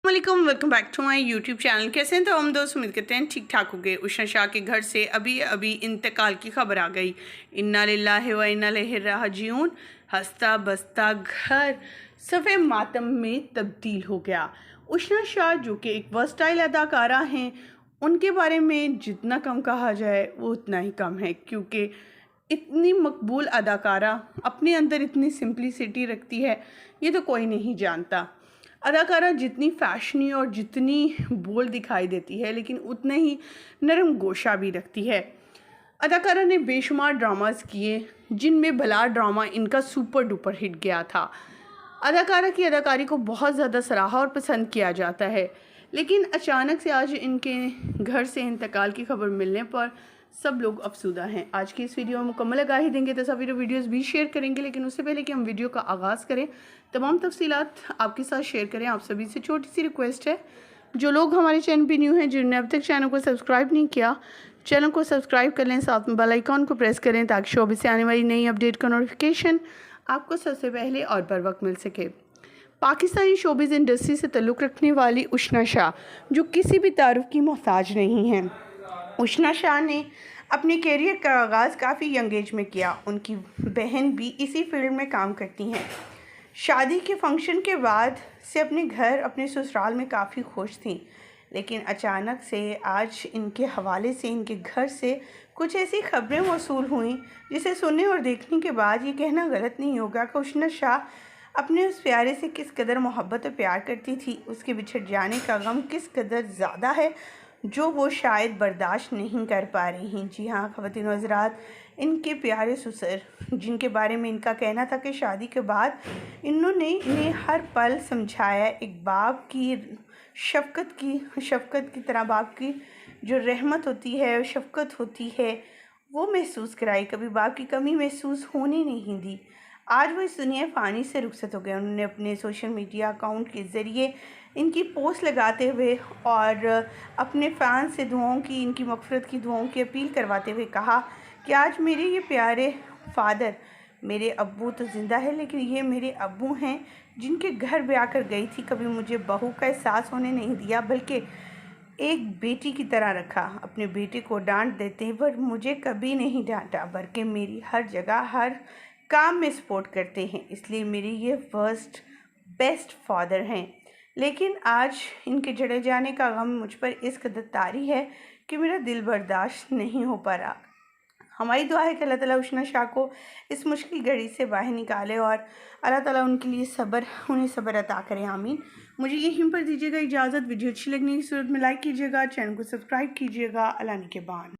वालेकुम, welcome back to my YouTube channel. कैसे हैं तो हम दोस्त, उम्मीद करते हैं ठीक ठाक हो गए। उषा शाह के घर से अभी इंतकाल की खबर आ गई। इन्ना लिल्लाहि व इन्ना इलैहि राजिऊन। हंसता बसता घर सफ़े मातम में तब्दील हो गया। उषा शाह जो कि एक वर्सटाइल अदाकारा हैं, उनके बारे में जितना कम कहा जाए वो उतना ही कम है, क्योंकि इतनी मकबूल अदाकारा अपने अंदर इतनी सिंपलिसिटी रखती है, ये तो कोई नहीं जानता। अदाकारा जितनी फैशनी और जितनी बोल्ड दिखाई देती है, लेकिन उतने ही नरम गोशा भी रखती है। अदाकारा ने बेशुमार ड्रामास किए, जिनमें भला ड्रामा इनका सुपर डुपर हिट गया था। अदाकारा की अदाकारी को बहुत ज़्यादा सराहा और पसंद किया जाता है, लेकिन अचानक से आज इनके घर से इंतकाल की खबर मिलने पर सब लोग अफसुदा हैं। आज की इस वीडियो में मुकम्मल आगाही देंगे, तस्वीर वीडियोस भी शेयर करेंगे, लेकिन उससे पहले कि हम वीडियो का आगाज़ करें, तमाम तफसीलात आपके साथ शेयर करें। आप सभी से छोटी सी रिक्वेस्ट है, जो लोग हमारे चैनल पे न्यू हैं, जिन्होंने अब तक चैनल को सब्सक्राइब नहीं किया, चैनल को सब्सक्राइब कर लें, साथ में बेल आइकॉन को प्रेस करें, ताकि शोबे से आने वाली नई अपडेट का नोटिफिकेशन आपको सबसे पहले और बर वक्त मिल सके। पाकिस्तानी शोबिज़ इंडस्ट्री से ताल्लुक़ रखने वाली उषा शाह, जो किसी भी तारुफ की मोहताज नहीं हैं। उषा शाह ने अपने कैरियर का आगाज़ काफ़ी यंग एज में किया। उनकी बहन भी इसी फील्ड में काम करती हैं। शादी के फंक्शन के बाद से अपने घर, अपने ससुराल में काफ़ी खुश थीं, लेकिन अचानक से आज इनके हवाले से, इनके घर से कुछ ऐसी खबरें मौसूल हुई, जिसे सुनने और देखने के बाद ये कहना गलत नहीं होगा कि उषा शाह अपने उस प्यारे से किस कदर मोहब्बत और प्यार करती थी। उसके बिछड़ जाने का गम किस कदर ज़्यादा है, जो वो शायद बर्दाश्त नहीं कर पा रही हैं। जी हाँ ख़वातीन व हज़रात, इनके प्यारे ससुर, जिनके बारे में इनका कहना था कि शादी के बाद इन्होंने इन्हें हर पल समझाया, एक बाप की शफ़क़त की तरह, बाप की जो रहमत होती है, शफ़क़त होती है, वो महसूस कराई, कभी बाप की कमी महसूस होने नहीं दी। आज वो इस दुनिया फ़ानी से रुखसत हो गए। उन्होंने अपने सोशल मीडिया अकाउंट के ज़रिए इनकी पोस्ट लगाते हुए और अपने फ़ैन से दुआओं की, इनकी मग़फ़िरत की दुआओं की अपील करवाते हुए कहा कि आज मेरे ये प्यारे फादर, मेरे अब्बू तो ज़िंदा है, लेकिन ये मेरे अब्बू हैं, जिनके घर ब्याह कर गई थी। कभी मुझे बहू का एहसास होने नहीं दिया, बल्कि एक बेटी की तरह रखा। अपने बेटे को डांट देते हैं, पर मुझे कभी नहीं डांटा, बल्कि मेरी हर जगह, हर काम में सपोर्ट करते हैं। इसलिए मेरे ये फर्स्ट बेस्ट फादर हैं। लेकिन आज इनके चले जाने का गम मुझ पर इस कदर तारी है कि मेरा दिल बर्दाश्त नहीं हो पा रहा। हमारी दुआ है कि अल्लाह ताला उषा शाह को इस मुश्किल घड़ी से बाहर निकाले और अल्लाह ताला उनके लिए उन्हें सब्र अता करें, आमीन। मुझे यहीं पर दीजिएगा इजाज़त। वीडियो अच्छी लगने की सूरत में लाइक कीजिएगा, चैनल को सब्सक्राइब कीजिएगा। अल्लाह निगहबान।